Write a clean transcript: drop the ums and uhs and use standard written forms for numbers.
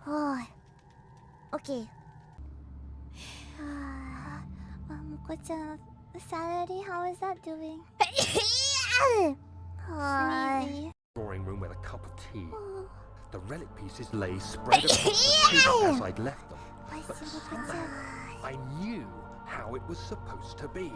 Oh, okay. Moko-chan, salary, how is that doing? Sneezy. Drawing room with a cup of tea. The relic pieces lay spread across the table as I'd left them. But somehow I knew how it was supposed to be.